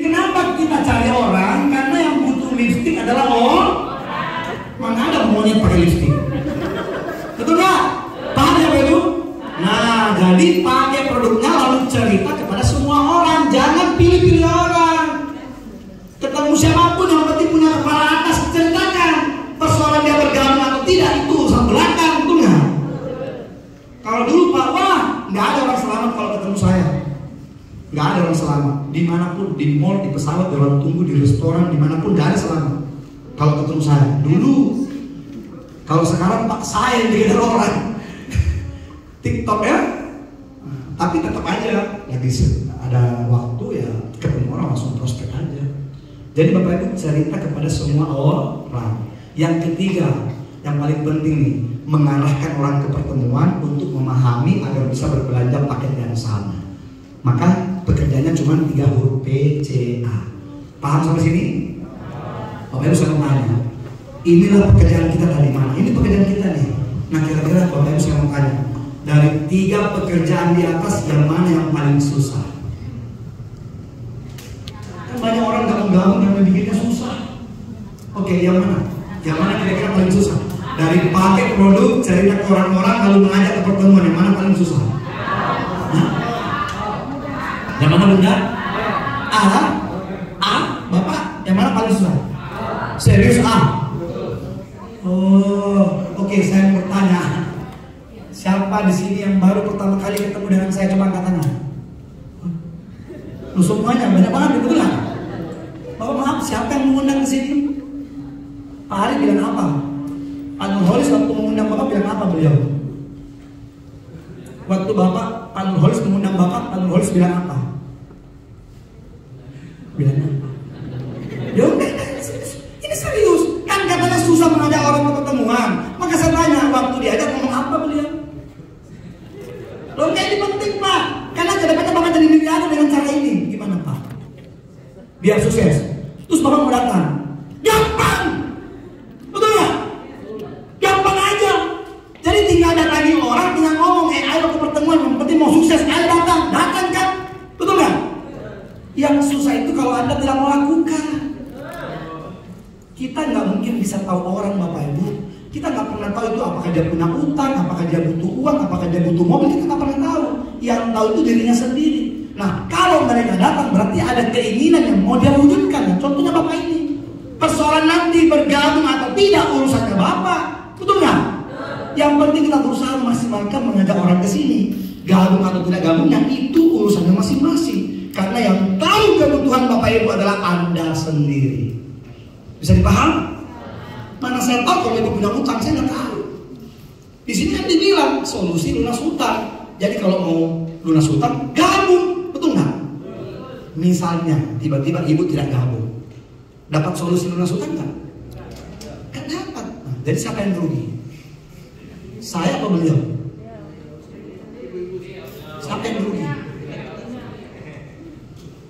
Kenapa kita cari orang? Karena yang butuh lipstik adalah orang. Mana ada monyet pakai lipstik? Betul nggak? Paham ya Pak Ibu? Nah, jadi pakai produknya lalu cerita kepada semua orang. Jangan pilih-pilih orang. Ketemu siapapun yang penting punya kepala atas, ceritakan. Persoalan dia bergabung atau tidak itu urusan belakang, betul nggak? Kalau dulu Pak, wah nggak ada orang selamat kalau ketemu saya. Nggak ada orang selamat. Dimanapun, di mall, di pesawat, di ruang tunggu, di restoran, dimanapun nggak ada selamat. Kalau ketemu saya dulu. Kalau sekarang Pak saya yang dikejar orang. TikTok ya. Tapi tetap aja lagi ada waktu ya ketemu orang langsung prospek aja. Jadi Bapak Ibu cerita kepada semua orang. Yang ketiga, yang paling penting nih, mengarahkan orang ke pertemuan untuk memahami agar bisa berbelanja paket yang sama. Maka pekerjaannya cuma 3 huruf PCA. Paham sampai sini? Bapak Ibu saya mau tanya, inilah pekerjaan kita dari mana? Ini pekerjaan kita nih. Nah kira-kira Bapak Ibu saya mau tanya, dari 3 pekerjaan di atas yang mana yang paling susah? Kan banyak orang gak mau gabung karena bikinnya susah. Oke, yang mana? Yang mana kira-kira paling susah? Dari pakai produk, cerita ke orang-orang, lalu mengajak ke pertemuan, yang mana paling susah? Hah? Yang mana benda? A? Bapak, yang mana paling susah? Serius A? Oh, oke, saya mau bertanya. Siapa di sini yang baru pertama kali ketemu dengan saya? Coba angkat tangan. Lu semuanya banyak banget, betul nggak? Bapak maaf, siapa yang mengundang ke sini? Pak Hari bilang apa? Pak Nurholis waktu mengundang Bapak bilang apa beliau? Waktu Pak Nurholis mengundang Bapak, Pak Nurholis bilang apa? Bilang apa? Ya udah, ini serius. Kan katanya susah mengajak orang ke pertemuan. Maka saya tanya, waktu diajak ngomong apa beliau? Loh, ini penting Pak. Karena kedepannya Bapak jadi miliarder dengan cara ini. Gimana Pak? Biar sukses. Terus Bapak mau datang. Gampang. Betul nggak? Gampang aja. Jadi tinggal datangi orang, tinggal ngomong, ayo ke pertemuan, yang penting mau sukses, ayo datang kan? Betul nggak? Yang susah itu kalau Anda tidak melakukan. Kita nggak mungkin bisa tahu orang Bapak Ibu. Kita nggak pernah tahu itu apakah dia punya utang, apakah dia butuh uang, apakah dia butuh mobil, kita nggak pernah tahu. Yang tahu itu dirinya sendiri. Nah, kalau mereka datang berarti ada keinginan yang mau dia wujudkan. Contohnya Bapak ini. Persoalan nanti bergabung atau tidak urusannya Bapak, betul nggak? Yang penting kita berusaha memaksimalkan mengajak orang ke sini. Gabung atau tidak gabung, yang itu urusannya masing-masing. Karena yang tahu kebutuhan Bapak Ibu adalah Anda sendiri. Bisa dipaham? Mana saya tahu kalau Ibu punya utang, saya nggak tahu. Di sini kan dibilang solusi lunas utang. Jadi kalau mau lunas utang, gabung, betul nggak? Misalnya tiba-tiba Ibu tidak gabung. Dapat solusi lunas utang nggak? Kan dapat. Nah, jadi siapa yang rugi? Saya atau beliau? Siapa yang rugi?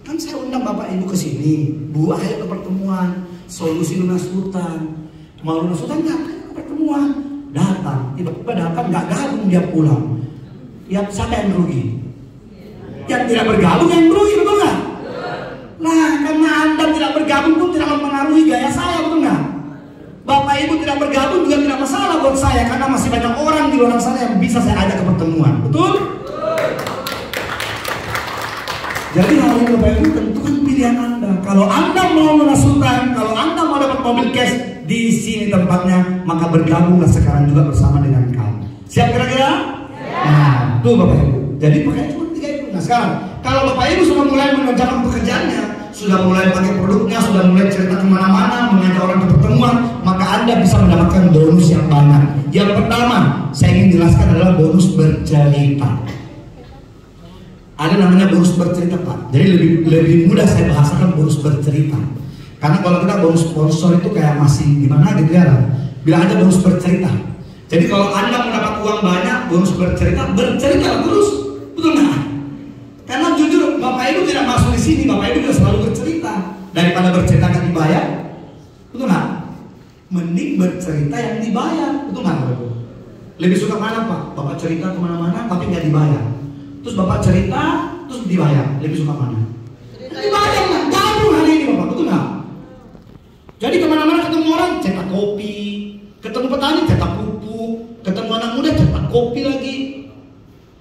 Kan saya undang Bapak Ibu ke sini, Bu, ayo ke pertemuan, solusi lunas utang. Mau lunas utang nggak? Ayo ke pertemuan. Datang, tiba-tiba datang nggak gabung dia pulang. Yang siapa yang rugi? Yang tidak bergabung yang rugi, betul nggak? Nah, karena Anda tidak bergabung pun tidak mempengaruhi gaya saya, betul nggak? Bapak Ibu tidak bergabung juga tidak masalah buat saya, karena masih banyak orang di luar sana yang bisa saya ajak ke pertemuan, betul? Jadi hal ini Bapak Ibu tentukan pilihan Anda. Kalau Anda mau lunas utang, kalau Anda mau dapat mobil cash, di sini tempatnya, maka bergabunglah sekarang juga bersama dengan kami. Siap kira-kira? Nah, tuh Bapak Ibu. Jadi pakai cuma 3 itu. Nah sekarang, kalau Bapak Ibu sudah mulai mengerjakan pekerjaannya, sudah mulai pakai produknya, sudah mulai cerita kemana-mana, mengajak orang ke pertemuan, maka Anda bisa mendapatkan bonus yang banyak. Yang pertama, saya ingin jelaskan adalah bonus bercerita. Ada namanya bonus bercerita Pak. Jadi lebih mudah saya bahasakan bonus bercerita. Karena kalau kita bonus sponsor itu kayak masih gimana gitu ya. Bilang aja bonus bercerita. Jadi kalau Anda mendapat uang banyak, bonus bercerita terus, betul nggak? Karena jujur Bapak Ibu tidak masuk di sini, Bapak Ibu juga selalu bercerita. Daripada bercerita nggak dibayar, betul nggak? Mending bercerita yang dibayar, betul nggak Bapak Ibu? Lebih suka mana Pak? Bapak cerita kemana-mana tapi nggak dibayar. Terus Bapak cerita terus dibayar, lebih suka mana? Dibayar lah, gabung kopi, ketemu petani cetak pupuk, ketemu anak muda cetak kopi lagi.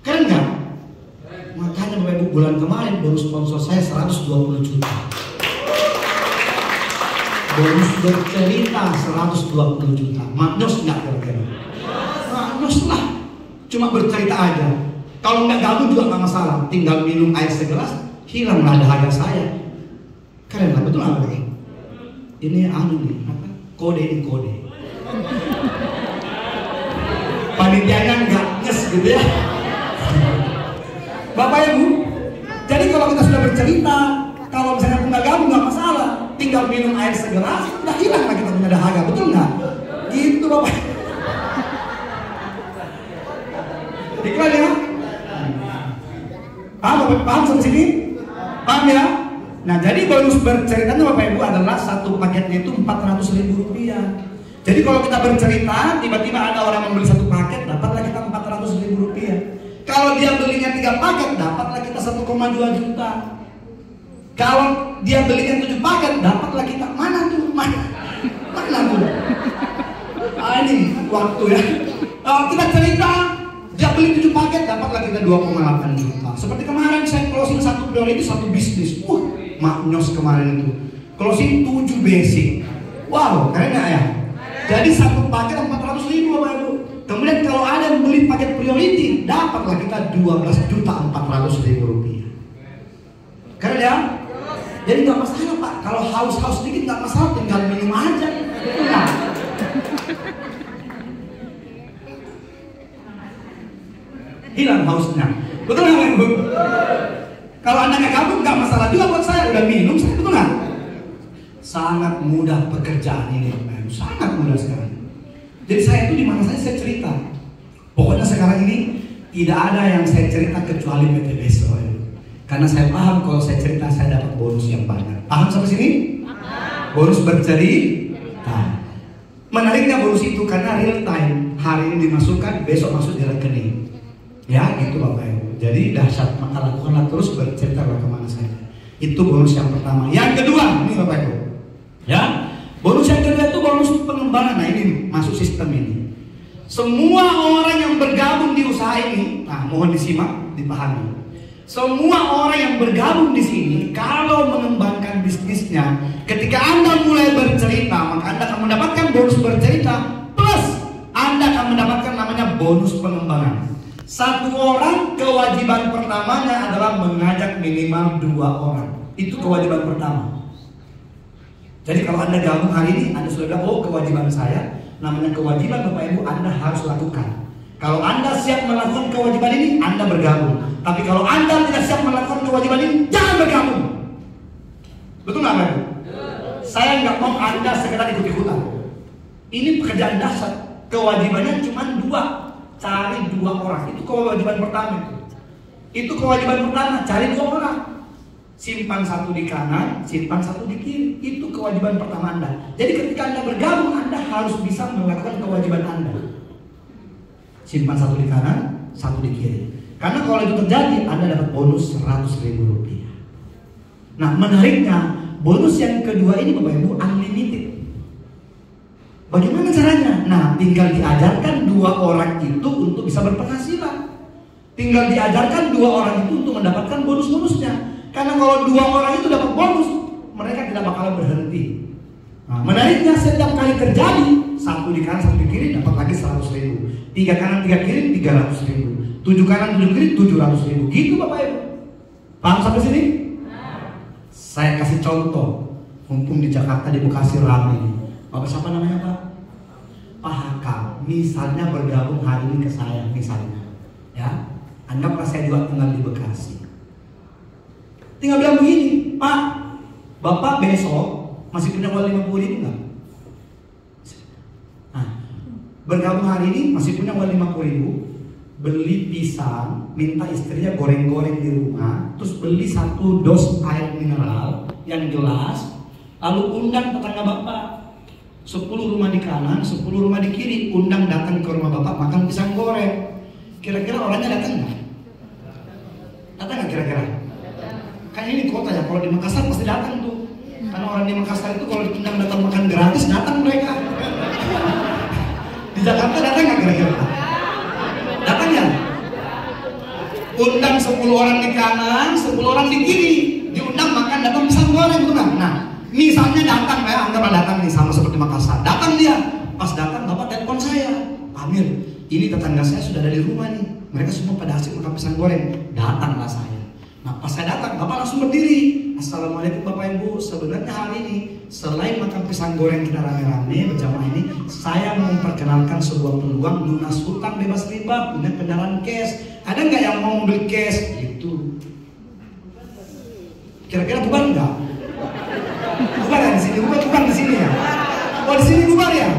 Keren nggak? Makanya Bapak Ibu, bulan kemarin bonus sponsor saya 120 juta. Bonus bercerita 120 juta. Maknyos nggak kira-kira? Maknyos lah. Cuma bercerita aja. Kalau nggak gabung juga nggak masalah. Tinggal minum air segelas, hilanglah dahaga saya. Keren lah, betul nggak? Ini anu nih, apa? Kode ini kode. Panitianya nggak nges gitu ya. Bapak Ibu, jadi kalau kita sudah bercerita, kalau misalnya nggak gabung nggak masalah, tinggal minum air segelas, udah hilang lah kita punya dahaga, betul nggak? Gitu Bapak. Iklan ya? Paham sampai sini? Paham ya? Nah, jadi bonus berceritanya Bapak Ibu adalah satu paketnya itu 400.000 rupiah. Jadi kalau kita bercerita, tiba-tiba ada orang membeli satu paket, dapatlah kita 400.000 rupiah. Kalau dia belinya 3 paket, dapatlah kita 1,2 juta. Kalau dia belinya 7 paket, dapatlah kita mana tuh? Mana tuh? Ini waktu ya. Kita cerita, dia beli 7 paket, dapatlah kita 2,8 juta. Seperti kemarin saya closing satu priority, satu bisnis. Maknyos kemarin itu. Closing 7 basic. Wow, keren gak ya? Jadi satu paket 400.000 Bapak Ibu. Kemudian kalau ada yang beli paket priority, dapatlah kita 12.400.000 rupiah. Keren ya? Jadi nggak masalah Pak. Kalau haus-haus sedikit nggak masalah, tinggal minum aja. Nah. Hilang hausnya. Betul nggak Ibu? Kalau Anda nggak gabung nggak masalah juga buat saya. Udah minum, saya betul nggak? Sangat mudah pekerjaan ini, sangat mudah sekali. Jadi saya itu di mana saya cerita. Pokoknya sekarang ini tidak ada yang saya cerita kecuali PT Beso. Karena saya paham kalau saya cerita saya dapat bonus yang banyak. Paham sampai sini? Bonus bercerita. Menariknya bonus itu karena real time. Hari ini dimasukkan, besok masuk di rekening. Ya gitu Bapak Ibu. Jadi dahsyat, maka lakukanlah terus bercerita kemana saja. Itu bonus yang pertama. Yang kedua, ini Bapak Ibu. Ya, bonus yang kedua itu bonus pengembangan. Nah ini masuk sistem ini. Semua orang yang bergabung di usaha ini, nah mohon disimak, dipahami. Semua orang yang bergabung di sini, kalau mengembangkan bisnisnya, ketika Anda mulai bercerita, maka Anda akan mendapatkan bonus bercerita, plus Anda akan mendapatkan namanya bonus pengembangan. Satu orang kewajiban pertamanya adalah mengajak minimal 2 orang. Itu kewajiban pertama. Jadi kalau Anda gabung hari ini, Anda sudah bilang, oh kewajiban saya, namanya kewajiban Bapak Ibu, Anda harus lakukan. Kalau Anda siap melakukan kewajiban ini, Anda bergabung. Tapi kalau Anda tidak siap melakukan kewajiban ini, jangan bergabung. Betul nggak Bapak Ibu? Saya nggak mau Anda sekedar ikut-ikutan. Ini pekerjaan dasar. Kewajibannya cuma 2. Cari 2 orang. Itu kewajiban pertama. Itu kewajiban pertama, cari 2 orang. Simpan 1 di kanan, simpan 1 di kiri. Itu kewajiban pertama Anda. Jadi ketika Anda bergabung, Anda harus bisa melakukan kewajiban Anda. Simpan 1 di kanan, 1 di kiri. Karena kalau itu terjadi, Anda dapat bonus 100.000 rupiah. Nah menariknya, bonus yang kedua ini Bapak Ibu unlimited. Bagaimana caranya? Nah tinggal diajarkan 2 orang itu untuk bisa berpenghasilan. Tinggal diajarkan 2 orang itu untuk mendapatkan bonus-bonusnya. Karena kalau 2 orang itu dapat bonus, mereka tidak bakalan berhenti. Nah, menariknya setiap kali terjadi, 1 di kanan 1 di kiri dapat lagi 100.000. 3 kanan 3 kiri 300.000. 7 kanan 7 kiri 700.000. Gitu Bapak Ibu. Paham sampai sini? Saya kasih contoh. Mumpung di Jakarta, di Bekasi ramai. Bapak siapa namanya Pak? Pak Hakam. Misalnya bergabung hari ini ke saya, misalnya. Ya, anggaplah saya juga tinggal di Bekasi. Tinggal bilang begini, Pak, Bapak besok masih punya uang 50.000 nggak? Nah, bergabung hari ini masih punya uang 50.000. Beli pisang, minta istrinya goreng-goreng di rumah, terus beli 1 dos air mineral yang gelas, lalu undang tetangga Bapak. 10 rumah di kanan, 10 rumah di kiri, undang datang ke rumah Bapak makan pisang goreng. Kira-kira orangnya datang nggak? Datang nggak kira-kira? Kan ini kota ya, kalau di Makassar pasti datang tuh. Karena orang di Makassar itu kalau diundang datang makan gratis, datang mereka. Jakarta datang nggak kira-kira? Datang ya? Undang 10 orang di kanan, 10 orang di kiri. Diundang makan, datang pisang goreng, betul nggak? Nah, misalnya datang ya, anggaplah datang nih sama seperti Makassar. Datang dia, pas datang bapak telepon saya, Amir, ini tetangga saya sudah ada di rumah nih. Mereka semua pada asik makan pisang goreng. Datanglah saya. Nah, pas saya datang, bapak langsung berdiri. Assalamualaikum Bapak Ibu. Sebenarnya hari ini selain makan pisang goreng kita rame-rame berjamaah ini, saya mau memperkenalkan sebuah peluang lunas utang bebas riba, punya kendaraan cash. Ada nggak yang mau beli cash? Gitu. Kira-kira bubar nggak? Bubar ya di sini, bubar di sini ya. Oh di sini bubar ya.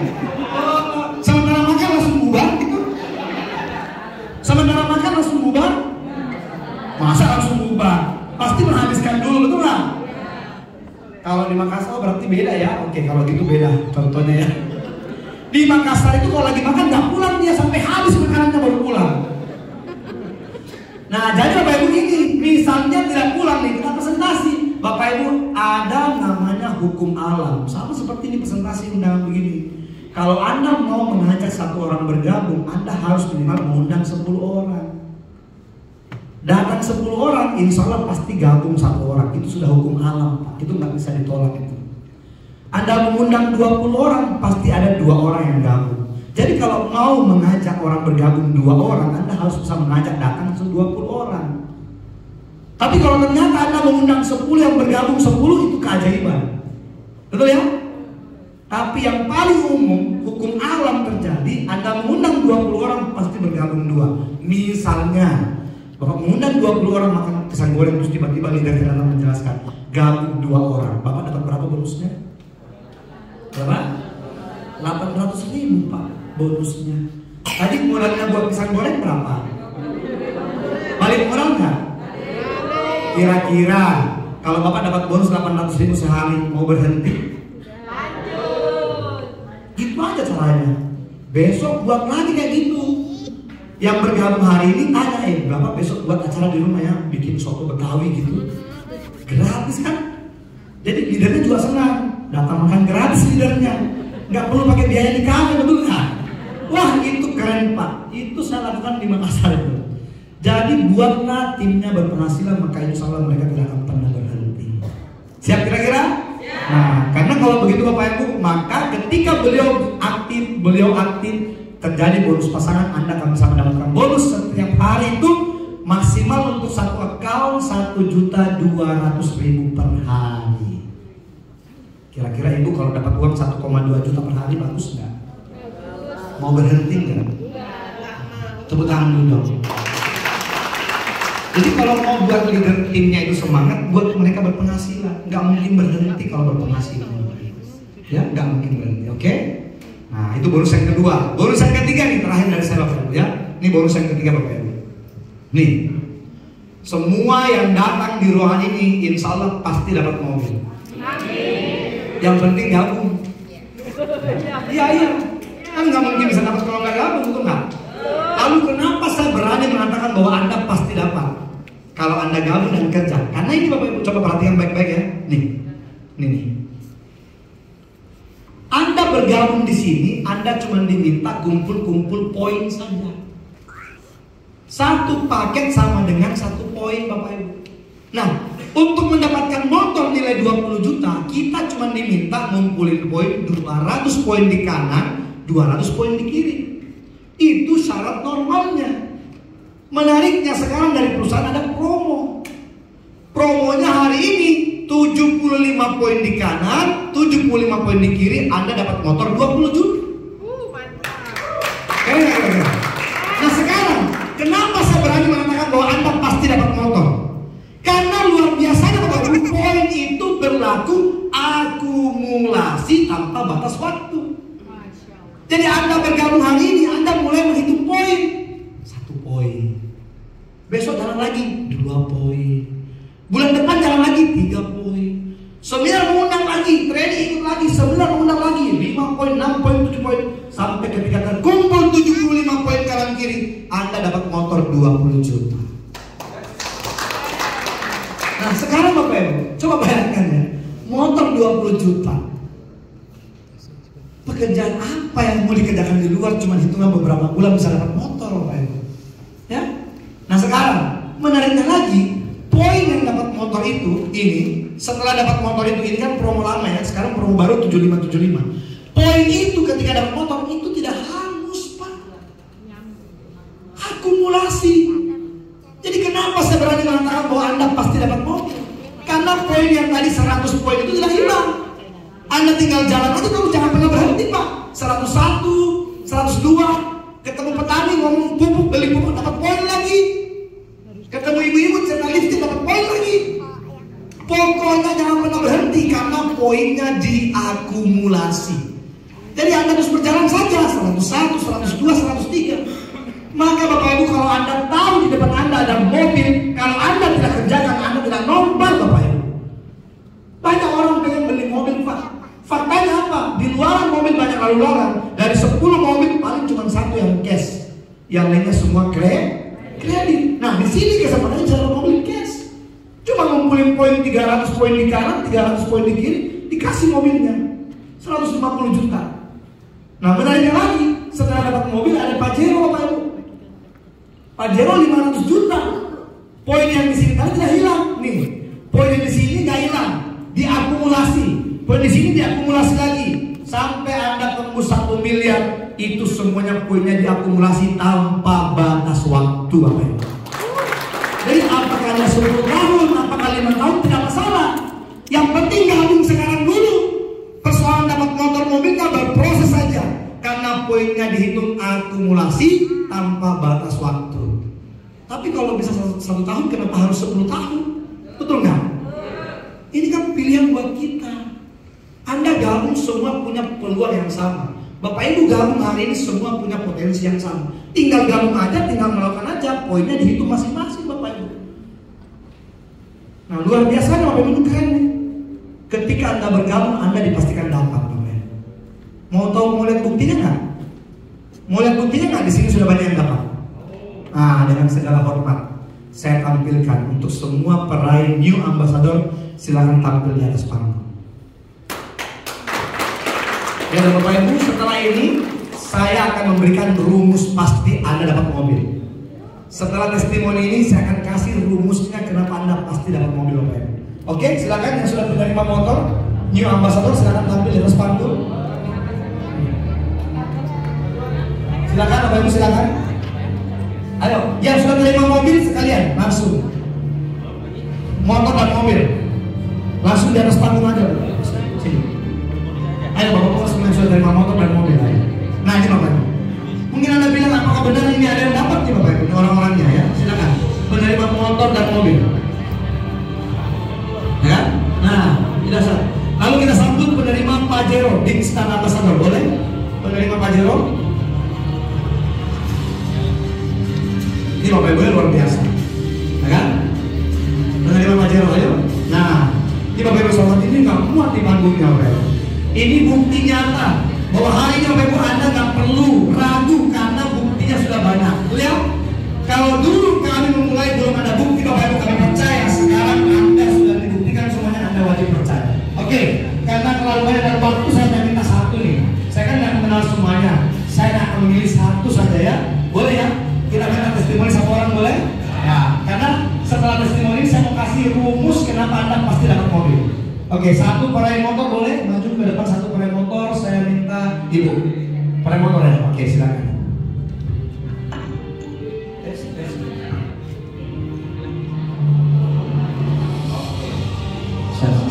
Sementara makan langsung bubar gitu. Sementara makan langsung bubar. Masa langsung bubar? Pasti menghabiskan dulu, betul nggak? Kalau di Makassar berarti beda ya. Oke, kalau gitu beda contohnya ya. Di Makassar itu kalau lagi makan nggak pulang dia sampai habis makanannya baru pulang. Nah, jadi Bapak Ibu ini misalnya tidak pulang nih, kita presentasi. Bapak Ibu, ada namanya hukum alam. Sama seperti ini presentasi undangan begini. Kalau Anda mau mengajak satu orang bergabung, Anda harus minimal mengundang 10 orang. Datang 10 orang, insya Allah pasti gabung 1 orang. Itu sudah hukum alam, Pak. Itu nggak bisa ditolak itu. Anda mengundang 20 orang, pasti ada 2 orang yang gabung. Jadi kalau mau mengajak orang bergabung 2 orang, Anda harus bisa mengajak datang 20 orang. Tapi kalau ternyata Anda mengundang 10 yang bergabung 10, itu keajaiban. Betul ya? Tapi yang paling umum, hukum alam terjadi, Anda mengundang 20 orang, pasti bergabung 2. Misalnya Bapak mengundang 20 orang makan pisang goreng, terus tiba-tiba leader datang menjelaskan gabung 2 orang. Bapak dapat berapa bonusnya? Berapa? 800.000 Pak bonusnya. Tadi modalnya buat pisang goreng berapa? Balik modal nggak? Kira-kira kalau Bapak dapat bonus 800.000 sehari, mau berhenti? Lanjut. Gitu aja caranya. Besok buat lagi kayak gitu. Yang bergabung hari ini tanya, Bapak besok buat acara di rumah ya, bikin soto Betawi gitu, gratis kan? Jadi leadernya juga senang, datang makan gratis leadernya, nggak perlu pakai biaya di kafe, betul nggak? Wah itu keren Pak, itu saya lakukan di Makassar itu. Jadi buatlah timnya berpenghasilan, maka insya Allah mereka tidak akan pernah berhenti. Siap kira-kira? Nah, karena kalau begitu Bapak Ibu, maka ketika beliau aktif terjadi bonus pasangan, Anda akan bisa mendapatkan bonus setiap hari itu maksimal untuk satu account 1.200.000 per hari. Kira-kira Ibu kalau dapat uang 1,2 juta per hari bagus nggak? Mau berhenti nggak? Tepuk tangan dulu dong. Jadi kalau mau buat leader timnya itu semangat, buat mereka berpenghasilan, nggak mungkin berhenti kalau berpenghasilan. Ya, nggak mungkin berhenti. Oke? Nah, itu bonus yang kedua. Bonus yang ketiga nih, terakhir dari saya Bapak Ibu ya. Ini bonus yang ketiga Bapak Ibu. Nih, semua yang datang di ruangan ini insya Allah pasti dapat mobil. Amin. Yang penting gabung. Iya. Kan nggak mungkin bisa dapat kalau nggak gabung, betul nggak? Lalu kenapa saya berani mengatakan bahwa Anda pasti dapat? Kalau Anda gabung dan kerja. Karena ini Bapak Ibu coba perhatikan baik-baik ya. Nih. Anda bergabung di sini, Anda cuma diminta kumpul-kumpul poin saja. 1 paket sama dengan 1 poin Bapak Ibu. Nah, untuk mendapatkan motor nilai 20 juta, kita cuma diminta ngumpulin poin 200 poin di kanan, 200 poin di kiri. Itu syarat normalnya. Menariknya sekarang dari perusahaan ada promo. Promonya hari ini 75 poin di kanan, 75 poin di kiri, Anda dapat motor 20 juta. Mantap. Nah sekarang, kenapa saya berani mengatakan bahwa Anda pasti dapat motor? Karena luar biasanya Bapak Ibu, poin itu berlaku akumulasi tanpa batas waktu. Jadi Anda bergabung hari ini, Anda mulai menghitung poin. 1 poin. Besok jalan lagi 2 poin. Bulan depan jalan lagi 3 poin. Seminar mengundang lagi, training ikut lagi, seminar mengundang lagi 5 poin, 6 poin, 7 poin, sampai ketika terkumpul 75 poin kanan kiri, Anda dapat motor 20 juta. Nah sekarang Bapak Ibu, coba bayangkan ya, motor 20 juta. pekerjaan apa yang mau dikerjakan di luar cuma hitungan beberapa bulan bisa dapat motor, Bapak Ibu. Ya. Nah sekarang menariknya lagi, poin yang dapat motor itu ini, setelah dapat motor itu ini kan promo lama ya, sekarang promo baru 7575. Poin itu ketika dapat motor itu tidak hangus, Pak. Akumulasi. Jadi kenapa saya berani mengatakan bahwa Anda pasti dapat mobil? Karena poin yang tadi 100 poin itu tidak hilang. Anda tinggal jalan aja terus, jangan pernah berhenti, Pak. 101, 102, ketemu petani ngomong pupuk, beli pupuk dapat poin lagi. Ketemu ibu-ibu cerita listrik dapat poin lagi. Pokoknya jangan pernah berhenti karena poinnya diakumulasi. Jadi Anda terus berjalan saja 101, 102, 103. Maka Bapak Ibu kalau Anda tahu di depan Anda ada mobil, kalau Anda tidak kerjakan, Anda tidak nomor, Bapak Ibu. Banyak orang pengen beli mobil, Pak. Faktanya apa? Di luaran mobil banyak lalu lalang. Dari 10 mobil paling cuma 1 yang cash. Yang lainnya semua kredit. Nah di sini kesempatannya jalan mobil cash. Cuma ngumpulin poin 300 poin di kanan, 300 poin di kiri, dikasih mobilnya 150 juta. Nah menariknya lagi, setelah dapat mobil ada Pajero, Bapak Ibu. Pajero 500 juta. Poin yang di sini tadi tidak hilang. Nih, poin yang di sini nggak hilang, diakumulasi. Poin di sini diakumulasi lagi sampai Anda tembus 1 miliar. Itu semuanya poinnya diakumulasi tanpa batas waktu, Bapak Ibu. Jadi apakah Anda 10 tahun, apakah 5 tahun tidak masalah. Yang penting gabung sekarang dulu. Persoalan dapat motor mobilnya berproses saja. Karena poinnya dihitung akumulasi tanpa batas waktu. Tapi kalau bisa 1 tahun, kenapa harus 10 tahun? Betul nggak? Ini kan pilihan buat kita. Anda gabung semua punya peluang yang sama. Bapak Ibu gabung hari ini semua punya potensi yang sama. Tinggal gabung aja, tinggal melakukan aja. Poinnya dihitung masing-masing, Bapak Ibu. Nah luar biasa Bapak Ibu, keren nih. Ketika Anda bergabung, Anda dipastikan dapat, Bapak Ibu. Mau lihat buktinya nggak? Mau lihat buktinya nggak? Di sini sudah banyak yang dapat. Nah dengan segala hormat, saya tampilkan untuk semua peraih New Ambassador. Silakan tampil di atas panggung. Ya Bapak Ibu, setelah ini saya akan memberikan rumus pasti Anda dapat mobil. Setelah testimoni ini saya akan kasih rumusnya kenapa Anda pasti dapat mobil, Bapak Ibu. Oke, silakan yang sudah menerima motor New Ambassador silakan tampil di atas panggung. Silakan Bapak Ibu, silakan. Ayo, yang sudah menerima mobil sekalian langsung. Motor dan mobil langsung di atas panggung aja. Sini. Ayo Bapak-bapak semua yang sudah terima motor dan mobil. Ayo. Nah ini Bapak Ibu. Mungkin Anda bilang apakah benar ini ada yang dapat nih Bapak Ibu? Ini orang-orangnya ya. Silakan. Penerima motor dan mobil. Ya. Nah, tidak salah. Lalu kita sambut penerima Pajero di Istana Ambassador. Boleh? Penerima Pajero. Ini Bapak Ibu luar biasa. Ya kan? Penerima Pajero ayo. Nah, ini Bapak Ibu sobat ini nggak muat di panggungnya Bapak Ibu. Ini bukti nyata bahwa hari ini Bapak Ibu Anda nggak perlu ragu karena buktinya sudah banyak. Lihat, kalau dulu kami memulai belum ada bukti Bapak Ibu kami percaya. Sekarang Anda sudah dibuktikan semuanya, Anda wajib percaya. Oke, karena terlalu banyak dan waktu saya minta satu nih. Saya kan nggak mengenal semuanya. Saya akan memilih satu saja ya. Boleh ya? Kita minta testimoni satu orang boleh? Ya, karena setelah testimoni saya mau kasih rumus kenapa Anda pasti dapat mobil. Oke, satu peraih motor boleh maju ke depan, satu peraih motor. Saya minta ibu peraih motor ya. Oke, silakan.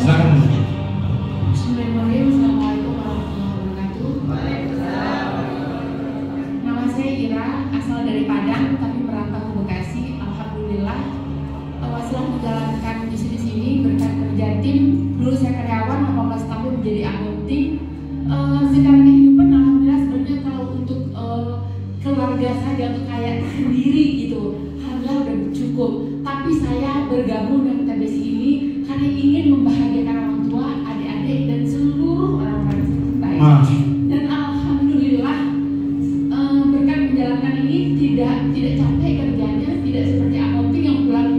Silakan. Bismillahirrahmanirrahim. Assalamualaikum warahmatullahi wabarakatuh. Nama saya Ira, asal dari Padang tapi merantau ke Bekasi. Alhamdulillah setelah menjalankan misi di sini berkat kerja tim. Dulu saya karyawan 18 tahun menjadi anggota tim. Secara kehidupan alhamdulillah sebenarnya kalau untuk keluarga saja untuk kayak sendiri gitu, alhamdulillah udah cukup. Tapi saya bergabung dengan TBC ini karena ingin membahagiakan orang tua, adik-adik dan seluruh orang-orang sekitar. Dan alhamdulillah berkat menjalankan ini tidak capek kerjanya, tidak seperti accounting yang pulang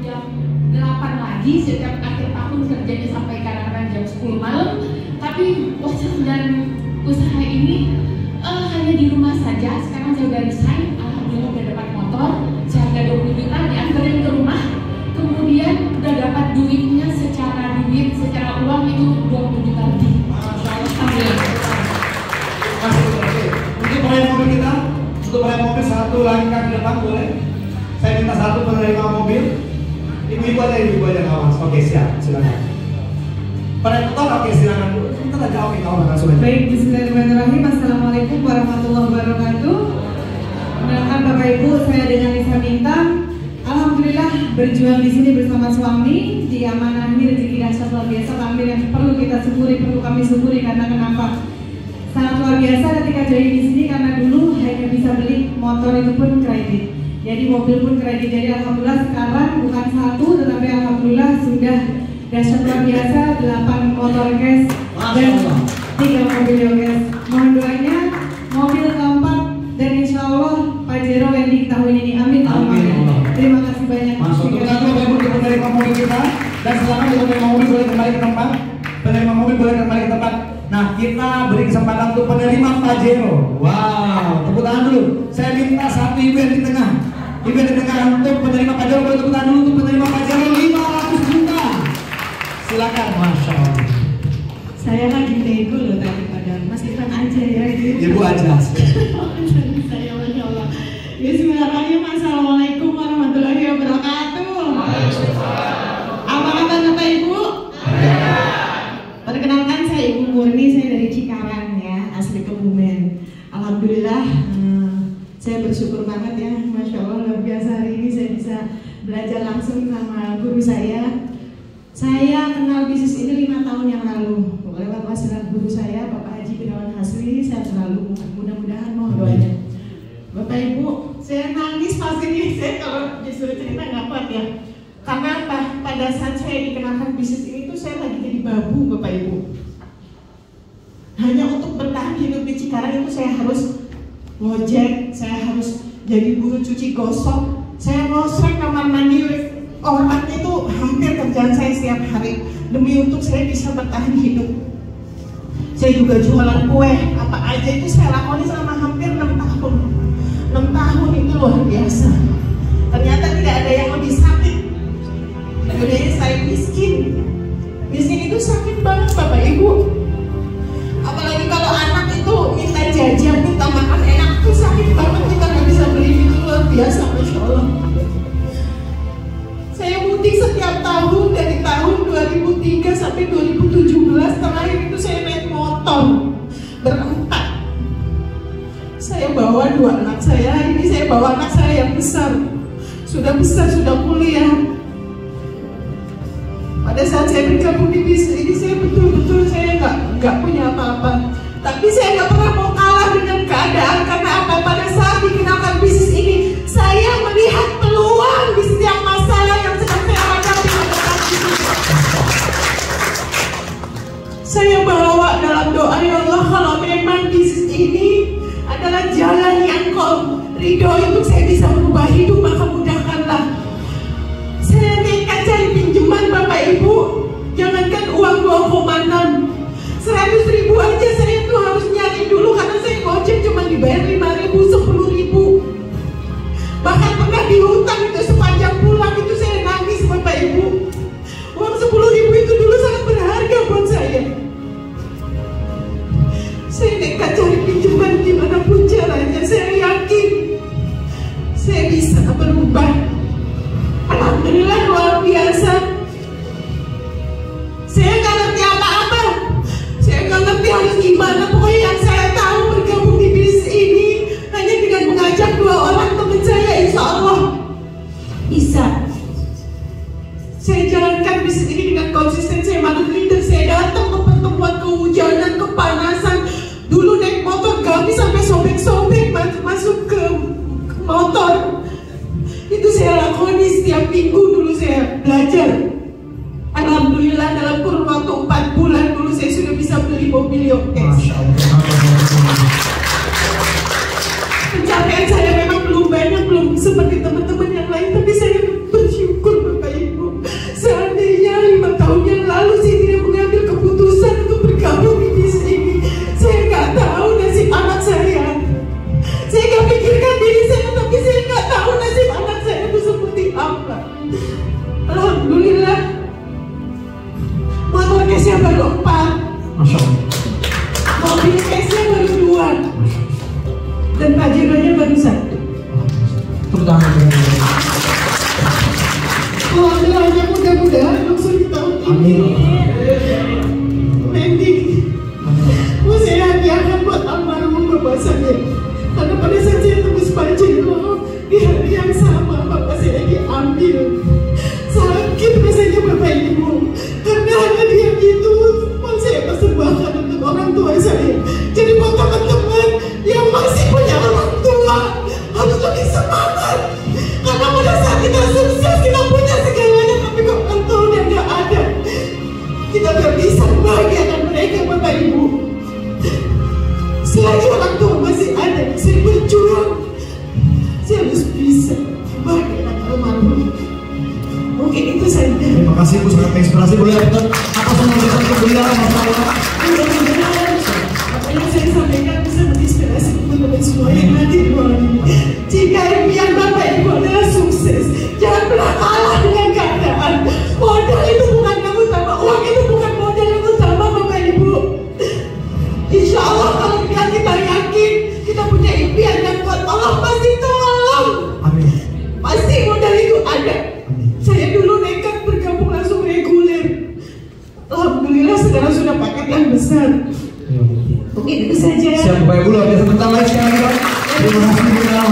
jam 8 lagi setiap akhir tahun kerjanya sampai kadang-kadang jam 10 malam. Tapi Tapi dan usaha ini hanya di rumah saja. Sekarang saya udah resign, alhamdulillah udah dapat motor seharga 20 juta diantarin ke rumah. Kemudian udah dapat duitnya secara uang itu 20 juta lebih. Alhamdulillah. Untuk meraih mobil kita, untuk meraih mobil satu langkah ke depan boleh. Saya minta satu penerima mobil. Ibu-ibu aja kawan. Oke, siap, silakan. Pada motor, oke, silakan dulu. Kita aja oke kawan langsung aja. Baik, bismillahirrahmanirrahim. Assalamualaikum warahmatullahi wabarakatuh. Perkenalkan Bapak Ibu, saya dengan Nisa Bintang. Alhamdulillah berjuang di sini bersama suami, diamanahi rezeki dahsyat luar biasa, tampil yang perlu kita syukuri, perlu kami syukuri karena kenapa? Sangat luar biasa ketika join di sini karena dulu hanya bisa beli motor itu pun kredit. Jadi mobil pun kredit. Jadi alhamdulillah sekarang bukan satu tetapi alhamdulillah sudah dahsyat luar biasa 8 motor cash dan 3 mobil cash. Mohon doanya mobil keempat dan insya Allah Pajero yang di tahun ini. Amin. Amin. Terima kasih banyak. Masuk untuk Bapak Ibu untuk penerima mobil kita dan silakan untuk penerima mobil boleh kembali ke tempat. Penerima mobil boleh kembali ke tempat. Nah, kita beri kesempatan untuk penerima Pajero. Wow, tepuk tangan dulu. Saya minta satu ibu yang di tengah. Ibu yang di tengah untuk penerima Pajero, boleh tepuk tangan dulu untuk penerima Pajero 500 juta. Silakan, Masya Allah. Saya lagi nego loh tadi pada Mas Ivan aja ya. Ibu aja. Saya Masya Allah. Bismillahirrahmanirrahim. Assalamualaikum warahmatullahi wabarakatuh. Apa kabar Bapak Ibu? Perkenalkan saya Ibu Murni, saya dari Cikarang ya, asli Kebumen. Alhamdulillah, saya bersyukur banget ya, Masya Allah luar biasa hari ini saya bisa belajar langsung sama guru saya. Saya kenal bisnis ini 5 tahun yang lalu lewat wasilah guru saya, Bapak Haji Gunawan Hasri. Saya selalu mudah-mudahan mohon doanya. Bapak Ibu, saya nangis pas ini, saya kalau disuruh cerita nggak kuat ya. Karena apa? Pada saat saya dikenalkan bisnis ini tuh saya lagi jadi babu Bapak Ibu. Hanya untuk bertahan hidup di Cikarang itu saya harus ngojek, saya harus jadi buruh cuci gosok, saya ngosrek kamar mandi orang itu hampir kerjaan saya setiap hari demi untuk saya bisa bertahan hidup. Saya juga jualan kue, apa aja itu saya lakoni selama hampir 6 tahun. 6 tahun itu luar biasa. Ternyata tidak ada yang lebih sakit. Kemudian saya miskin. Miskin itu sakit banget Bapak Ibu. Apalagi kalau anak itu minta jajan, minta makan enak itu sakit banget, kita nggak bisa beli, itu luar biasa, Masya Allah. Saya mudik setiap tahun dari tahun 2003 sampai 2017. Terakhir itu saya naik motor berempat. Saya bawa 2 anak saya, ini saya bawa anak saya yang besar, sudah kuliah. Pada saat saya bergabung di bisnis ini, saya betul-betul saya nggak punya apa-apa. Tapi saya nggak pernah mau kalah dengan keadaan, karena apa? Pada saat dikenalkan bisnis ini, saya melihat peluang di setiap masalah yang sedang saya hadapi. Saya bawa dalam doa, ya Allah, kalau memang bisnis ini adalah jalan yang Kau ridhoi untuk saya bisa merubah hidup, maka mudahkanlah. Saya nekat cari pinjaman Bapak Ibu, jangankan uang 2,6, 100.000 aja saya tuh harus nyari dulu, karena saya gojek cuma dibayar 5.000, 10.000. Bahkan pernah dihutang itu sepanjang pulang itu saya nangis Bapak Ibu. Uang 10.000 itu dulu sangat berharga buat saya. Saya nekat cari pinjaman gimana pun caranya, saya yakin saya bisa berubah. Alhamdulillah luar biasa. Saya nggak ngerti apa-apa, saya nggak ngerti harus gimana. Pokoknya yang saya tahu bergabung di bisnis ini hanya dengan mengajak 2 orang teman saya, insya Allah bisa. Saya jalankan bisnis ini dengan konsisten. Saya market leader, saya datang ke pertemuan, kehujanan, kepanasan. Dulu naik motor gamis sampai sobek-sobek masuk ke motor. Itu saya lakoni setiap minggu. Dulu saya belajar. Alhamdulillah dalam kurun waktu 4 bulan dulu saya sudah bisa beli mobil Yokesh. Pencapaian saya memang belum banyak, belum seperti teman-teman yang lain, tapi saya bersyukur Bapak Ibu. Seandainya 5 tahun yang lalu saya tidak mengambil keputusan untuk bergabung di Amin. Landing. Mau saya hadiahkan buat almarhum bapak saya. Karena pada saat saya tembus Pajero di hari yang sama bapak saya diambil. Sakit rasanya bapak ibu. Karena hanya dia itu mau saya persembahkan untuk orang tua saya. Jadi buat teman-teman yang masih punya orang tua harus lebih semangat. Karena pada saat kita sukses kita punya segalanya, tapi kok orang tua udah nggak ada, kita nggak bisa membahagiakan mereka bapak ibu. Selagi orang tua masih ada, saya berjuang. Saya harus bisa membahagiakan almarhum. Mungkin itu saja. Terima kasih Bu, sangat inspirasi. Boleh atas nama kita beliau masalah. Mudah-mudahan apa yang saya sampaikan bisa menginspirasi teman-teman semua yang hadir di ruangan ini. Jika impian bapak ibu adalah sukses, jangan pernah kalah dengan keadaan. Modal itu bukan yang utama, uang itu bukan modal yang utama bapak ibu. Insya Allah kalau kita yakin kita punya impian yang kuat, Allah pasti tolong. Amin. Pasti modal itu ada. Saya dulu nekat bergabung langsung reguler. Alhamdulillah sekarang sudah paket yang besar. Mungkin itu saja. Siap Bapak Ibu, luar biasa. Sebentar lagi sekali kan. Terima kasih kita.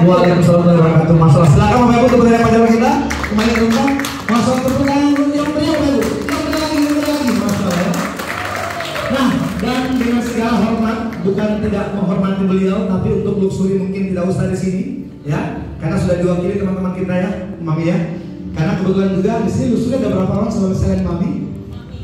Waalaikumsalam warahmatullahi wabarakatuh. Masalah silakan Bapak Ibu untuk berada pada kita. Kembali ke rumah. Masalah terpegang yang beliau Bapak Ibu. Yang lagi masalah ya. Nah, dan dengan segala hormat, bukan tidak menghormati beliau, tapi untuk luxury mungkin tidak usah di sini, ya. Karena sudah diwakili teman-teman kita ya, Mami ya. Karena kebetulan juga di sini luxury ada berapa orang selain Mami?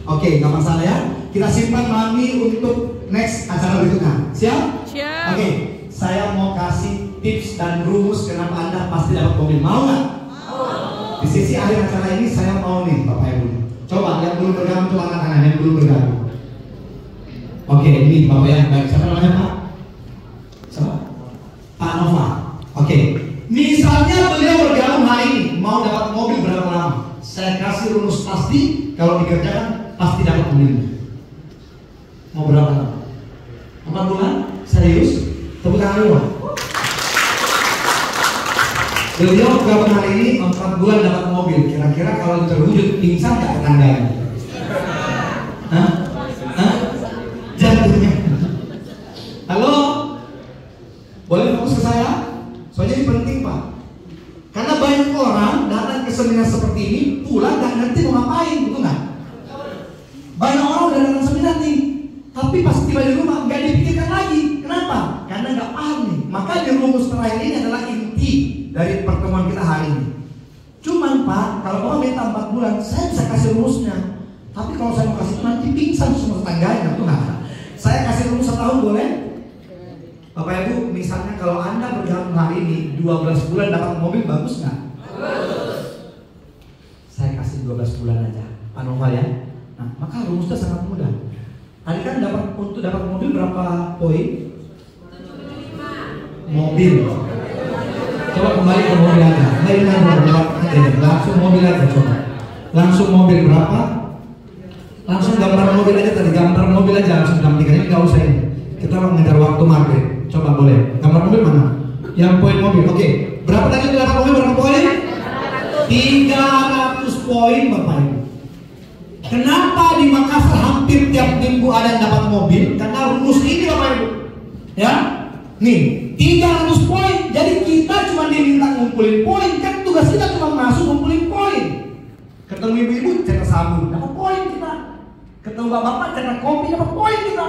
Oke, nggak masalah ya. Kita simpan Mami untuk next acara berikutnya. Siap? Siap. Oke, saya mau kasih tips dan rumus kenapa Anda pasti dapat mobil. Mau nggak? Mau. Di sisi akhir acara ini saya mau nih Bapak Ibu. Coba yang belum bergabung, coba angkat tangan yang belum bergabung. Oke, ini Bapak ya. Baik, siapa namanya Pak? Siapa? Pak Nova. Oke. Misalnya beliau bergabung hari ini, mau dapat mobil berapa lama? Saya kasih rumus pasti, kalau dikerjakan pasti dapat mobilnya. Mau berapa lama? 4 bulan? Serius? Tepuk tangan dulu. Beliau bergabung hari ini 4 bulan dapat mobil. Kira-kira kalau terwujud pingsan gak tetangganya? Hah? Hah? Jantungnya. Halo? Boleh fokus ke saya? Soalnya ini penting Pak. Karena banyak orang datang ke seminar seperti ini pulang gak ngerti mau ngapain, betul nggak? Banyak orang udah datang seminar nih, tapi pas tiba di rumah nggak dipikirkan lagi. Kenapa? Karena nggak paham nih. Maka di rumus terakhir ini adalah inti dari pertemuan kita hari ini. Cuman Pak, kalau Bapak minta 4 bulan, saya bisa kasih rumusnya. Tapi kalau saya mau kasih nanti pingsan semua tetangganya, betul nggak? Saya kasih rumus 1 tahun boleh? Bapak Ibu, misalnya kalau Anda bergabung hari ini 12 bulan dapat mobil, bagus nggak? Bagus. Saya kasih 12 bulan aja, Pak Nova ya. Nah, maka rumusnya sangat mudah. Tadi kan untuk dapat mobil berapa poin? 5. Mobil. Coba kembali ke mobil aja. Langsung mobil aja coba. Langsung mobil berapa? Langsung gambar mobil aja tadi, gambar mobil aja langsung dampingkan. Ini nggak usah ini. Kita mau mengejar waktu maghrib. Coba boleh. Gambar mobil mana? Yang poin mobil. Oke. Berapa tadi dapat mobil berapa poin? 300 poin Bapak Ibu. Kenapa di Makassar hampir tiap minggu ada yang dapat mobil? Karena rumus ini Bapak Ibu. Ya. Nih, 300 poin. Jadi kita cuma diminta ngumpulin poin. Kan tugas kita cuma masuk ngumpulin poin. Ketemu ibu-ibu cetak sabun, dapat poin kita. Ketemu bapak-bapak cetak kopi, dapat poin kita.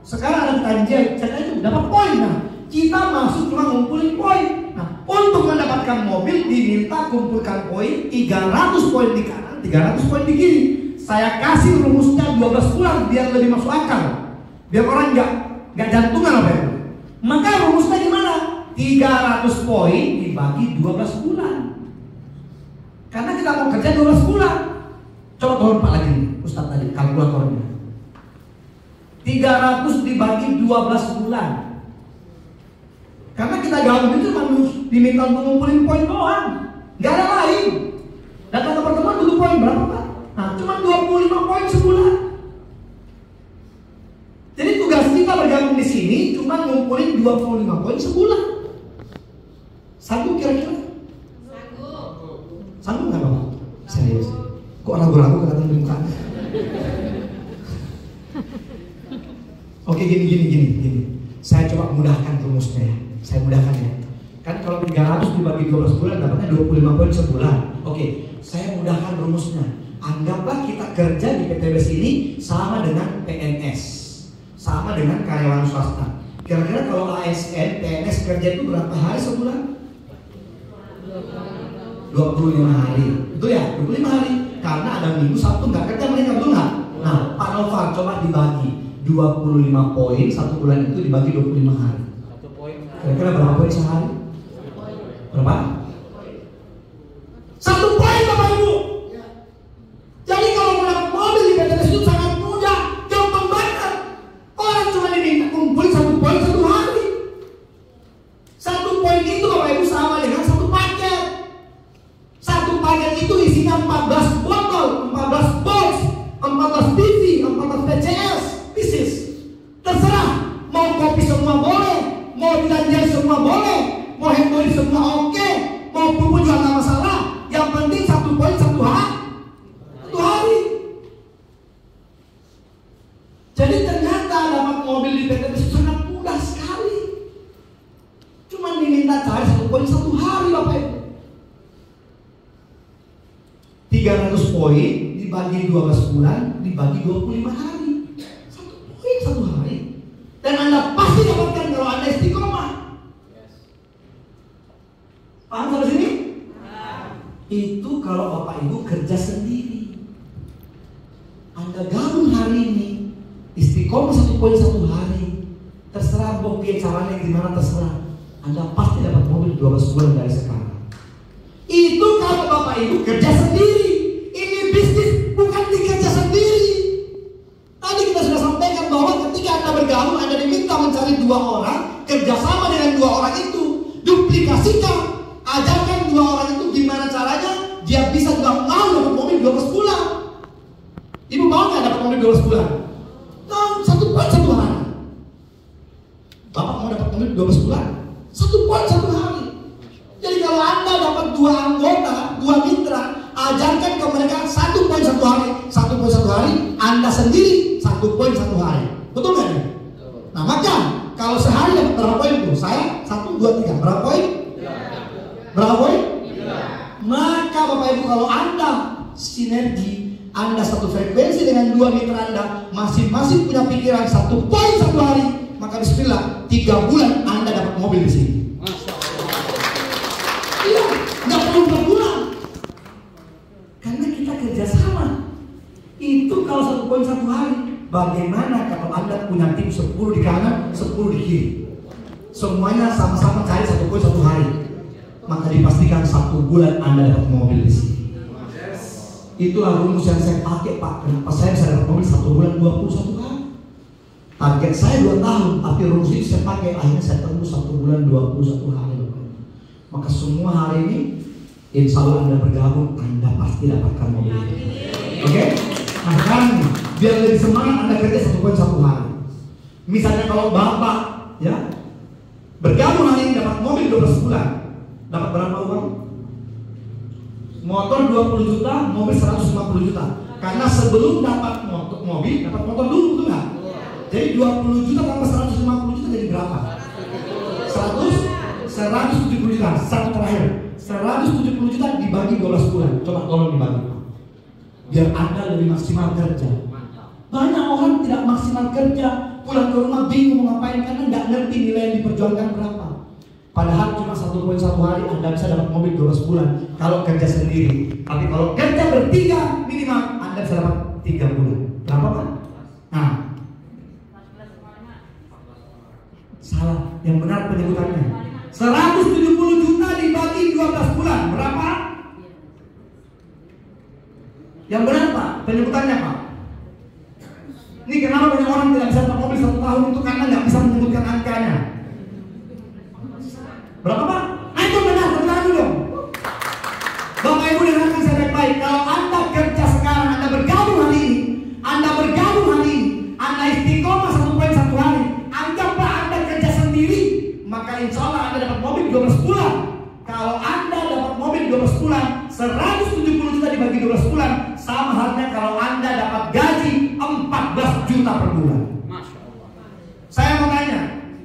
Sekarang ada ganjil, cetak itu dapat poin. Nah, kita masuk cuma ngumpulin poin. Nah, untuk mendapatkan mobil diminta kumpulkan poin 300 poin di kanan, 300 poin di kiri. Saya kasih rumusnya 12 bulan biar lebih masuk akal. Biar orang nggak jantungan apa ya. Maka rumusnya gimana? 300 poin dibagi 12 bulan. Karena kita mau kerja 12 bulan. Coba tolong Pak lagi nih, Ustaz tadi kalkulatornya. 300 dibagi 12 bulan. Karena kita gabung itu cuma diminta untuk ngumpulin poin doang. Gak ada lain. Datang ke pertemuan butuh poin berapa Pak? Nah, cuma 25 poin sebulan. Jadi tugas kita bergabung di sini cuma ngumpulin 25 poin sebulan. Sanggup kira-kira? Sanggup nggak Bapak? Serius? Kok ragu-ragu kelihatan di mukanya? Oke, gini. Saya coba mudahkan rumusnya ya. Saya mudahkan ya. Kan kalau 300 dibagi 12 bulan dapatnya 25 poin sebulan. Oke, saya mudahkan rumusnya. Anggaplah kita kerja di PTBS ini sama dengan PNS, sama dengan karyawan swasta. Kira-kira kalau ASN, PNS kerja itu berapa hari sebulan? 25 hari. Betul ya? 25 hari. Karena ada minggu Sabtu nggak kerja mereka, betul nggak? Nah, Pak Novar coba dibagi 25 poin, satu bulan itu dibagi 25 hari. Kira-kira berapa poin sehari? Berapa? 1 poin Bapak Ibu. Jadi kalau mendapat mobil di PTBS itu sangat mudah, gampang banget. Orang cuma diminta kumpulin 1 poin 1 hari. 1 poin itu Bapak Ibu sama dengan 1 paket. 1 paket itu isinya 14 botol, 14 box, 14 TV, 14 PCS, pieces. Terserah, mau kopi semua boleh, mau belanja semua boleh, mau handphone semua oke, mau pupuk juga nggak masalah. Yang penting 1 poin 1 hari. Jadi ternyata dapat mobil di PTBS sangat mudah sekali. Cuma diminta cari 1 poin 1 hari Bapak Ibu. 300 poin dibagi 12 bulan dibagi 25 hari. 1 poin 1 hari. Dan Anda pasti dapatkan kalau Anda istiqomah. Paham sampai sini? Itu kalau Bapak Ibu kerja sendiri. Anda gabung hari ini, istiqomah 1 poin 1 hari. Terserah bukti caranya gimana terserah. Anda pasti dapat mobil 12 bulan dari sekarang. Itu kalau Bapak Ibu kerja sendiri. Ini bisnis bukan dikerja sendiri. Tadi kita sudah sampaikan bahwa ketika Anda bergabung, Anda diminta mencari 2 orang, kerjasama dengan 2 orang itu, duplikasikan. Ajarkan 2 orang itu gimana caranya dia bisa juga mau dapat mobil 12 bulan. Ibu mau nggak dapat mobil 12 bulan? Nah, 1 poin 1 hari. Bapak mau dapat mobil 12 bulan? 1 poin 1 hari. Jadi kalau Anda dapat 2 anggota, 2 mitra, ajarkan ke mereka 1 poin 1 hari, 1 poin 1 hari. Anda sendiri 1 poin 1 hari. Betul nggak? Nah, maka kalau sehari dapat berapa poin itu? Saya 1, 2, 3. Berapa poin? Berapa poin? Maka Bapak Ibu kalau Anda sinergi, Anda satu frekuensi dengan 2 mitra Anda, masing-masing punya pikiran 1 poin 1 hari, maka bismillah 3 bulan Anda dapat mobil di sini. Iya, nggak perlu 4 bulan. Karena kita kerjasama. Itu kalau 1 poin 1 hari. Bagaimana kalau Anda punya tim 10 di kanan, 10 di kiri? Semuanya sama-sama cari 1 poin 1 hari. Maka dipastikan 1 bulan Anda dapat mobil di sini. Itulah rumus yang saya pakai Pak. Kenapa saya bisa dapat mobil 1 bulan 21 hari? Target saya 2 tahun, tapi rumus itu saya pakai. Akhirnya saya tembus 1 bulan 21 hari. Maka semua hari ini, insya Allah Anda bergabung, Anda pasti dapatkan mobil. Oke? Nah sekarang biar lebih semangat Anda kerja 1 poin 1 hari. Misalnya kalau Bapak ya bergabung hari ini dapat mobil 12 bulan. Dapat berapa uang? Motor 20 juta, mobil 150 juta. Karena sebelum dapat mobil, dapat motor dulu, betul nggak? Jadi 20 juta tambah 150 juta jadi berapa? 170 juta. Satu terakhir, 170 juta dibagi 12 bulan. Coba tolong dibagi, biar Anda lebih maksimal kerja. Banyak orang tidak maksimal kerja, pulang ke rumah bingung mau ngapain karena nggak ngerti nilai yang diperjuangkan berapa. Padahal cuma 1 poin 1 hari Anda bisa dapat mobil 12 bulan kalau kerja sendiri. Tapi kalau kerja bertiga minimal Anda bisa dapat 3 bulan. Berapa Pak? Nah, salah. Yang benar penyebutannya 170 juta dibagi 12 bulan. Berapa? Yang benar Pak, penyebutannya Pak. Ini kenapa banyak orang tidak bisa dapat mobil 1 tahun itu karena nggak bisa menyebutkan angkanya. Berapa Pak? Nah itu benar dulu. Bapak Ibu dengarkan saya baik-baik. Kalau Anda kerja sekarang, Anda bergabung hari ini, Anda istiqomah 1 poin 1 hari, anggaplah Anda kerja sendiri, maka insya Allah Anda dapat mobil 12 bulan. Kalau Anda dapat mobil 12 bulan, 170 juta dibagi 12 bulan, sama halnya kalau Anda dapat gaji 14 juta per bulan. Masya Allah. Saya mau tanya,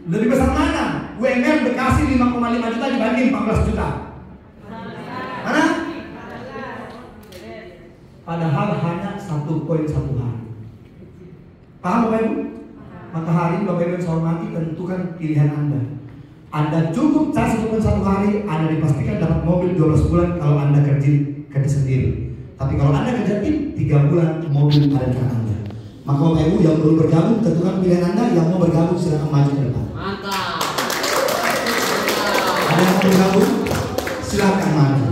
lebih besar mana? UMR Bekasi 5,5 juta dibanding 14 juta. Mana? Padahal hanya 1,1 hari. Paham Bapak Ibu? Maka hari ini Bapak Ibu yang saya hormati, tentukan pilihan Anda. Anda cukup cas 1,1 hari, Anda dipastikan dapat mobil 12 bulan kalau Anda kerja sendiri. Tapi kalau Anda kerja tim 3 bulan, mobil ada di tangan Anda. Maka Bapak Ibu yang belum bergabung, tentukan pilihan Anda. Yang mau bergabung silakan maju ke depan. Mantap. Ada yang mau bergabung, silakan maju.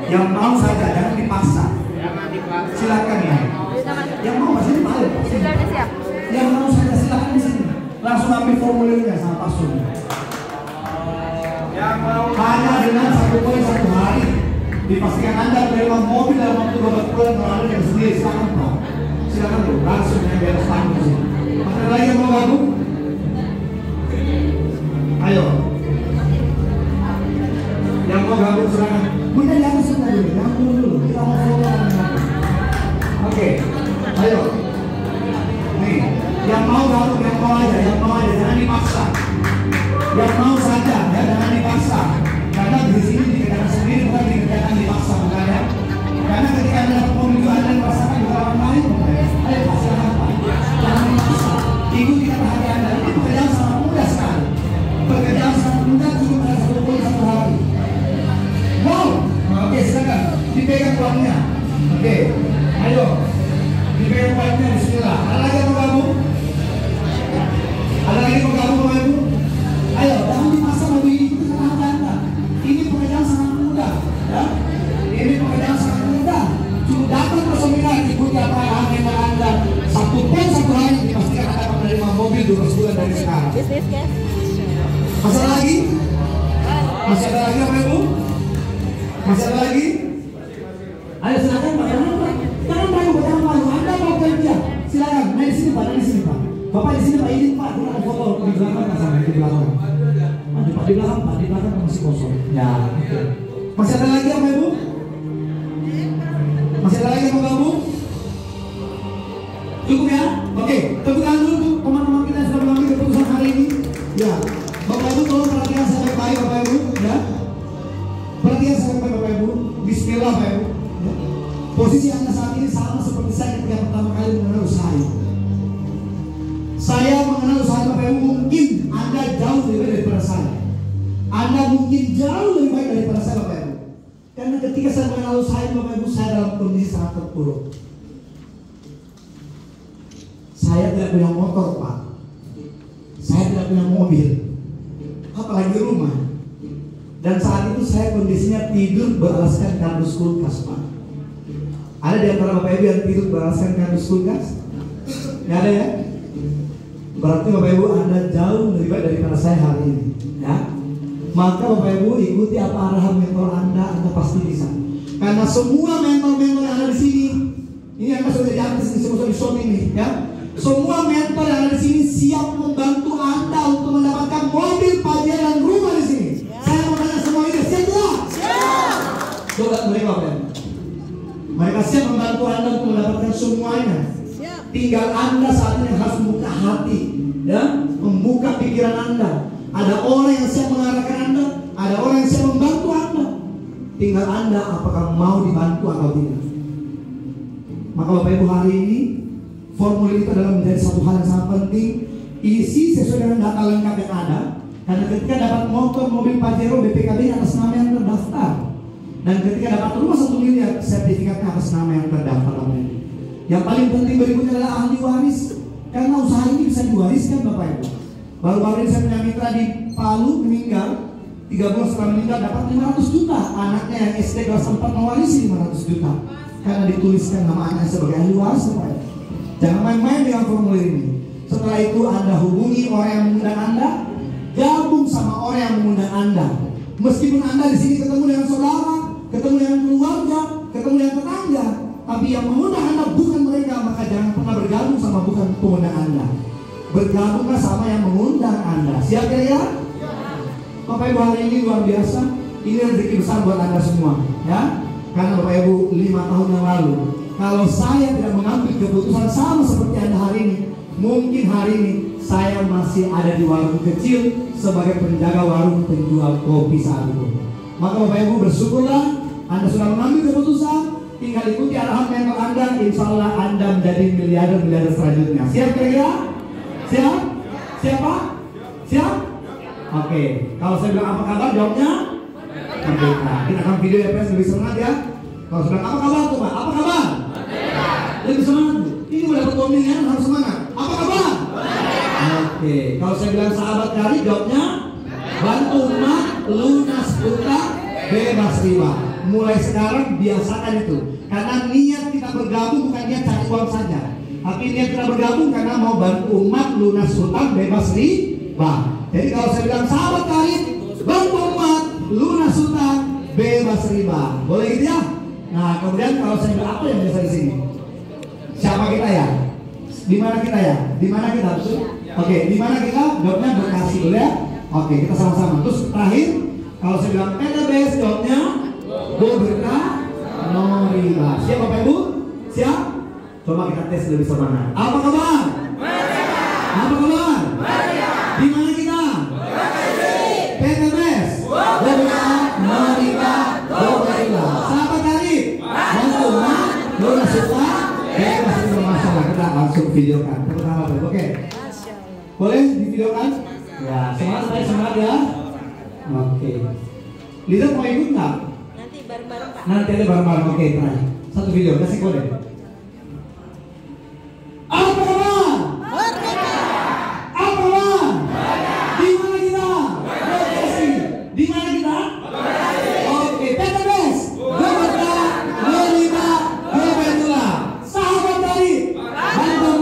Yang mau saja, jangan dipaksa. Silakan ya. Yang mau masih di balik. Yang mau saja silakan di sini. Langsung ambil formulirnya sama Pak Sun. Hanya dengan 1,1 hari dipastikan Anda menerima mobil dalam waktu 12 bulan kalau Anda yang sendiri. Silakan Pak. Silakan Bu, langsung yang di atas panggung di sini. Ada lagi yang mau gabung? Ayo. Yang mau gabung silakan. Bunda jangan sebentar dulu, gabung dulu. Kita mau ngomong. Oke, ayo. Nih, yang mau gabung, yang mau aja, jangan dipaksa. Yang mau saja, ya jangan dipaksa. Karena di sini dikerjakan sendiri, bukan dikerjakan dipaksa, bukan ya. Karena ketika Anda dapat mobil itu Anda merasakan juga orang lain, ayo pasang apa? Jangan dipaksa. Ikuti kata hati Anda. Ini pekerjaan sangat mudah sekali. Pekerjaan sangat mudah, cukup ada 1,1 hari. Wow, oke silakan dipegang uangnya. Oke, ayo dipegang uangnya. Bismillah. Ada lagi yang mau gabung? Ada lagi yang mau gabung Bapak Ibu? Ayo, jangan dipaksa mobil ini. Ini pekerjaan sangat mudah, ya. Ini pekerjaan sangat mudah. Cuma datang ke seminar, ikuti apa yang Anda 1,1 hari dipastikan Anda akan menerima mobil 12 bulan dari sekarang. Masih ada lagi? Masih ada lagi Bapak Ibu? Masih ada lagi? Ayo silakan Pak. Jangan malu, jangan malu. Anda mau kerja, silakan. Nah di sini Pak, di sini Pak. Bapak di sini Pak, izin Pak. Kita mau foto di belakang Pak, sama di belakang. Di belakang Pak, di belakang masih kosong. Ya. Masih ada lagi Bapak Ibu? Masih ada lagi yang mau gabung? Cukup ya? Oke, tepukan dulu teman-teman kita yang sudah mengambil keputusan hari ini. Ya. Bapak Ibu tolong perhatikan saya baik Bapak Ibu, ya. Perhatikan saya baik Bapak Ibu. Bismillah Bapak Ibu. Ya. Posisi Anda saat ini sama seperti saya ketika pertama kali mengenal usaha ini. Saya mengenal usaha Bapak Ibu, mungkin Anda jauh lebih baik daripada saya. Anda mungkin jauh lebih baik daripada saya Bapak Ibu. Karena ketika saya mengenal usaha ini Bapak Ibu, saya dalam kondisi sangat terpuruk. Saya tidak punya motor Pak. Saya tidak punya mobil, apalagi rumah. Dan saat itu saya kondisinya tidur beralaskan kardus kulkas Pak. Ada di antara Bapak Ibu yang tidur beralaskan kardus kulkas? Nggak ada ya? Berarti Bapak Ibu Anda jauh lebih baik daripada saya hari ini, ya. Maka Bapak Ibu ikuti apa arahan mentor Anda pasti bisa. Karena semua mentor-mentor yang ada di sini, ini Anda sudah di atas ini, semua di shop ini, ya. Semua mentor yang ada di sini siap membantu Anda untuk mendapatkan mobil, Pajero dan rumah di sini. Saya mau tanya semua ini siap tidak? Siap. Coba mereka Bapak. Mereka siap membantu Anda untuk mendapatkan semuanya. Tinggal Anda saat ini harus membuka hati, ya, membuka pikiran Anda. Ada orang yang siap mengarahkan Anda, ada orang yang siap membantu Anda. Tinggal Anda apakah mau dibantu atau tidak. Maka Bapak Ibu hari ini formulir itu adalah menjadi satu hal yang sangat penting. Isi sesuai dengan data lengkap yang ada. Karena ketika dapat motor, mobil Pajero, BPKB atas nama yang terdaftar. Dan ketika dapat rumah 1 miliar, sertifikatnya atas nama yang terdaftar. Yang paling penting berikutnya adalah ahli waris. Karena usaha ini bisa diwariskan Bapak Ibu. Baru-baru ini saya punya mitra di Palu meninggal. 3 bulan setelah meninggal dapat 500 juta. Anaknya yang SD kelas 4 mewarisi 500 juta. Karena dituliskan nama anaknya sebagai ahli waris Bapak Ibu. Jangan main-main dengan formulir ini. Setelah itu Anda hubungi orang yang mengundang Anda, gabung sama orang yang mengundang Anda. Meskipun Anda di sini ketemu dengan saudara, ketemu dengan keluarga, ketemu dengan tetangga, tapi yang mengundang Anda bukan mereka, maka jangan pernah bergabung sama bukan pengundang Anda. Bergabunglah sama yang mengundang Anda. Siap ya? Bapak Ibu hari ini luar biasa. Ini rezeki besar buat Anda semua, ya. Karena Bapak Ibu 5 tahun kalau saya tidak mengambil keputusan sama seperti Anda hari ini, mungkin hari ini saya masih ada di warung kecil sebagai penjaga warung penjual kopi saat itu. Maka Bapak Ibu bersyukurlah Anda sudah mengambil keputusan, tinggal ikuti arahan mentor Anda, insya Allah Anda menjadi miliarder selanjutnya. Siap kira-kira? Siap? Siapa? Siap? Oke, kalau saya bilang apa kabar, jawabnya merdeka. Kita akan video ya, lebih semangat ya. Kalau sudah apa kabar tuh Pak? Apa kabar? Lebih semangat. Ini mau dapat pemilihan harus semangat. Apa kabar? Oke, kalau saya bilang sahabat kali, jawabnya bantu umat, lunas utang, bebas riba. Mulai sekarang biasakan itu. Karena niat kita bergabung bukan niat cari uang saja, tapi niat kita bergabung karena mau bantu umat, lunas utang, bebas riba. Jadi kalau saya bilang sahabat kali, bantu umat, lunas utang, bebas riba. Boleh gitu ya? Nah, kemudian kalau saya bilang apa yang biasa di sini? Siapa kita ya? Di mana kita ya? Di mana kita betul? Oke, di mana kita? Jawabnya Bekasi dulu ya. Oke, kita sama-sama. Terus terakhir, kalau saya bilang PTBS, jawabnya berkah no riba. Siap Bapak Ibu? Siap? Coba kita tes lebih semangat. Apa kabar? Apa kabar? Di mana kita? PTBS, berkah no riba, sahabat karib, bantu lunas utang, bebas riba. Masalah kita langsung videokan. Pertama, oke? Boleh divideokan? Ya, semangat ya. Oke. Lihat mau ikut nggak? Nanti bareng-bareng Pak. Nanti ada bareng-bareng. Oke, terakhir. Satu video, kasih kode. Apa kabar? Merdeka. Apa kabar? Di mana kita? Bekasi. Di mana kita? Oke, PTBS. Berkah, riba, bebas. Sahabat dari bantu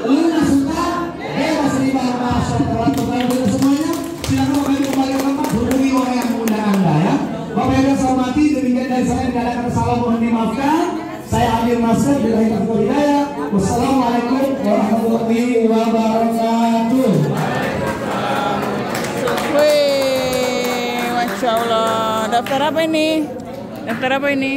lunas utang, bebas riba. Masyaallah, teman-teman semuanya, silakan Bapak Ibu kembali ke tempat, hubungi orang yang mengundang Anda ya. Bapak Ibu hormati, demikian dari saya, tidak ada kata salah, mohon dimaafkan. Saya Amir Nasir dari Hidayah Hidayah. Wassalamualaikum warahmatullahi wabarakatuh. Wih, Masya Allah. Daftar apa ini? Daftar apa ini?